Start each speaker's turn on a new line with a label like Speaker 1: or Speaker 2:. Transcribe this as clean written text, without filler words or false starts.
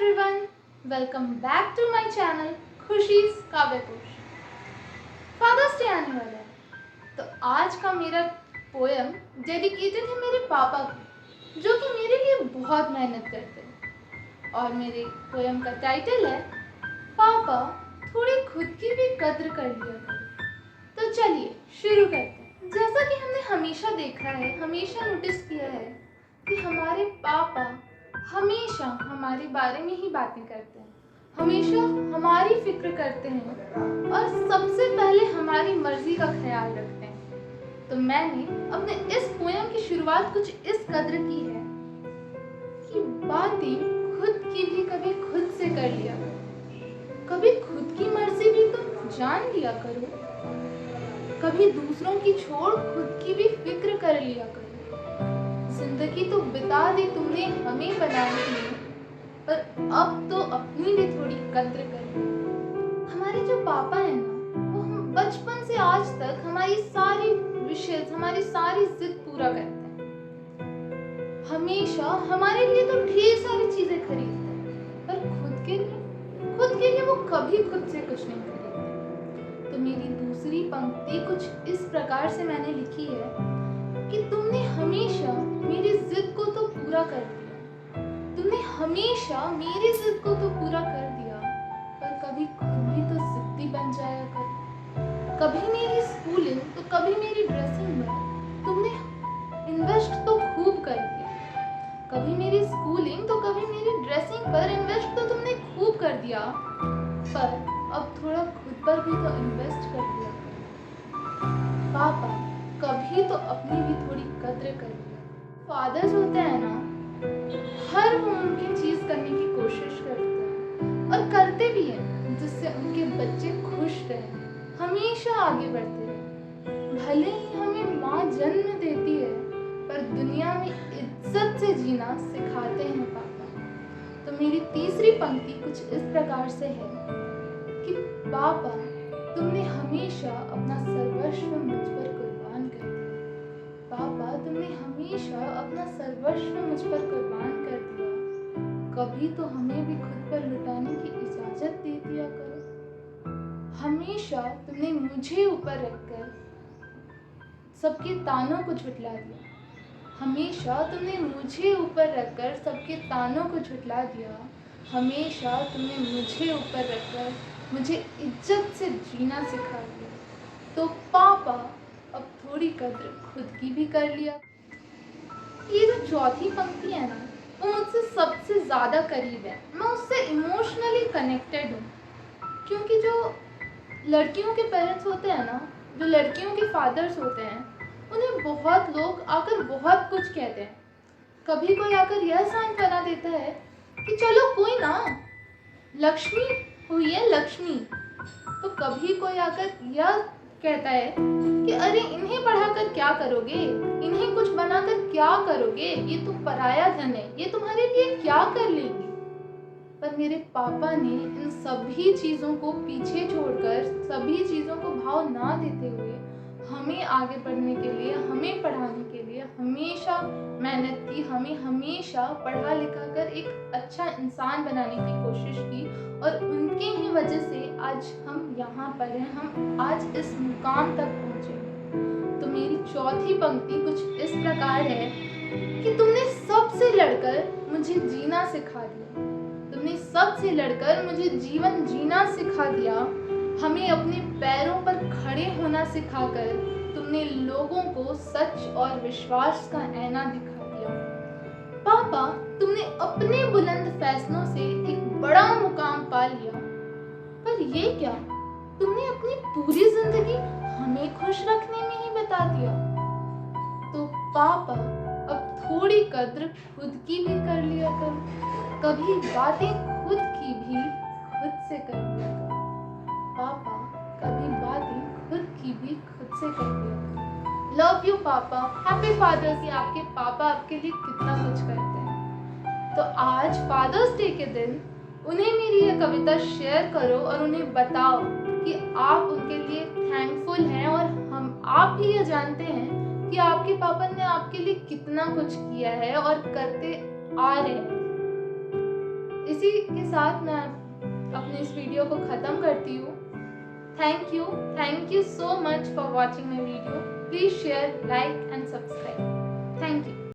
Speaker 1: everyone, welcome back to my channel खुशीज काव्यकोश। Father's day आने वाला है तो आज का मेरा पोयम डेडिकेटेड है मेरे पापा को, जो कि मेरे लिए बहुत मेहनत करते हैं। और मेरे पोयम का टाइटल है पापा थोड़ी खुद की भी कद्र कर लिया करो। तो चलिए शुरू करते हैं। जैसा कि हमने हमेशा देखा है, हमेशा नोटिस किया है कि हमारे पापा हमेशा हमारे बारे में ही बातें करते हैं, हमेशा हमारी फिक्र करते हैं और सबसे पहले हमारी मर्जी का ख्याल रखते हैं। तो मैंने अपने इस पोयम की शुरुआत कुछ इस कद्र की है कि बातें खुद की भी कभी खुद से कर लिया करो, कभी खुद की मर्जी भी तुम जान लिया करो, कभी दूसरों की छोड़ खुद की भी फिक्र कर लिया करो। जिंदगी तो बिता दी तुमने हमें बनाने में, पर अब तो अपनी भी थोड़ी कद्र करो। हमारे जो पापा है ना, वो हम बचपन से आज तक हमारी सारी विशेष, हमारी सारी जिद पूरा करते हैं। हमेशा हमारे लिए तो ढेर सारी चीजें खरीदते हैं, पर खुद के लिए वो कभी खुद से कुछ नहीं खरीदते। तो मेरी दूसरी पंक्ति कुछ इस प्रकार से मैंने लिखी है कि तुमने हमेशा मेरी जिद को तो पूरा कर दिया, तुमने हमेशा मेरी जिद को तो पूरा कर दिया, पर कभी खुद भी तो जिद्दी बन जाया कर। कभी मेरी स्कूलिंग तो कभी मेरी ड्रेसिंग में तुमने इन्वेस्ट तो खूब कर दिया, कभी मेरी स्कूलिंग तो कभी मेरी ड्रेसिंग पर इन्वेस्ट तो तुमने खूब कर दिया, पर अब थोड़ा खुद पर भी तो इन्वेस्ट कर दिया। पापा कभी तो अपनी भी थोड़ी कद्र कर लिया। फादर्स होते हैं ना, हर मुमकिन चीज करने की कोशिश करते हैं और करते भी हैं जिससे उनके बच्चे खुश रहें, हमेशा आगे बढ़ते रहें। भले ही हमें माँ जन्म देती है, पर दुनिया में इज्जत से जीना सिखाते हैं पापा। तो मेरी तीसरी पंक्ति कुछ इस प्रकार से है कि पापा तुमने हमेशा अपना सर्वस्व मुझ पर कुर्बान कर दिया। पापा तुमने हमेशा अपना सर्वस्व मुझ पर कुर्बान कर दिया, कभी तो हमें भी खुद पर लुटाने की इजाजत दे दिया करो। हमेशा तुमने मुझे ऊपर रखकर सबके तानों को झुठला दिया, हमेशा तुमने मुझे ऊपर रखकर सबके तानों को झुठला दिया, हमेशा तुमने मुझे ऊपर रखकर मुझे इज्जत से जीना सिखा दिया। तो पापा अब थोड़ी कद्र खुद की भी कर लिया। ये जो चौथी पंक्ति है ना, वो मुझसे सबसे ज़्यादा करीब है। मैं उससे इमोशनली कनेक्टेड हूँ, क्योंकि जो लड़कियों के पेरेंट्स होते हैं ना, जो लड़कियों के फादर्स होते हैं, उन्हें बहुत लोग आकर बहुत कुछ कहते हैं। कभी कोई आकर यह सांत्वना देता है कि चलो कोई ना, लक्ष्मी हुई है लक्ष्मी। तो कभी कोई आकर यह कहता है कि अरे इन्हें पढ़ाकर क्या करोगे, इन्हें कुछ बनाकर क्या करोगे, ये तो पराया धन है, ये तुम्हारे लिए क्या कर लेंगी। पर मेरे पापा ने इन सभी चीज़ों को पीछे छोड़कर, सभी चीज़ों को भाव ना देते हुए हमें आगे बढ़ने के लिए, हमें पढ़ाने के लिए हमेशा मेहनत की, हमें हमेशा पढ़ा लिखा कर एक अच्छा इंसान बनाने की कोशिश की, और उनके ही वजह से आज हम यहाँ पर हैं, हम आज इस मुकाम तक पहुँचे हैं। तो मेरी चौथी पंक्ति कुछ इस प्रकार है कि तुमने सबसे लड़कर मुझे जीना सिखा दिया, तुमने सबसे लड़कर मुझे जीवन जीना सिखा दिया, हमें अपने पैरों पर खड़े होना सिखाकर तुमने लोगों को सच और विश्वास का ऐना दिखा दिया। पापा तुमने अपने बुलंद फैसलों से एक बड़ा मुकाम पा लिया, पर ये क्या, तुमने अपनी पूरी जिंदगी हमें खुश रखने में ही बता दिया। तो पापा अब थोड़ी कद्र खुद की भी कर लिया करो, कभी बातें खुद की भी खुद से कर लिया करो। पापा कभी बातें खुद की भी खुद से कर लिया करो। लव यू पापा, हैप्पी फादर्स डे। आपके पापा आपके लिए कितना कुछ करते हैं। तो आज फादर्स डे के दिन उन्हें मेरी ये कविता शेयर करो और उन्हें बताओ कि आप उनके लिए थैंकफुल हैं, और आप भी ये जानते हैं कि आपके पापा ने आपके लिए कितना कुछ किया है और करते आ रहे हैं। इसी के साथ मैं अपने इस वीडियो को ख़त्म करती हूँ। Thank you so much for watching my video. Please share, like and subscribe. Thank you.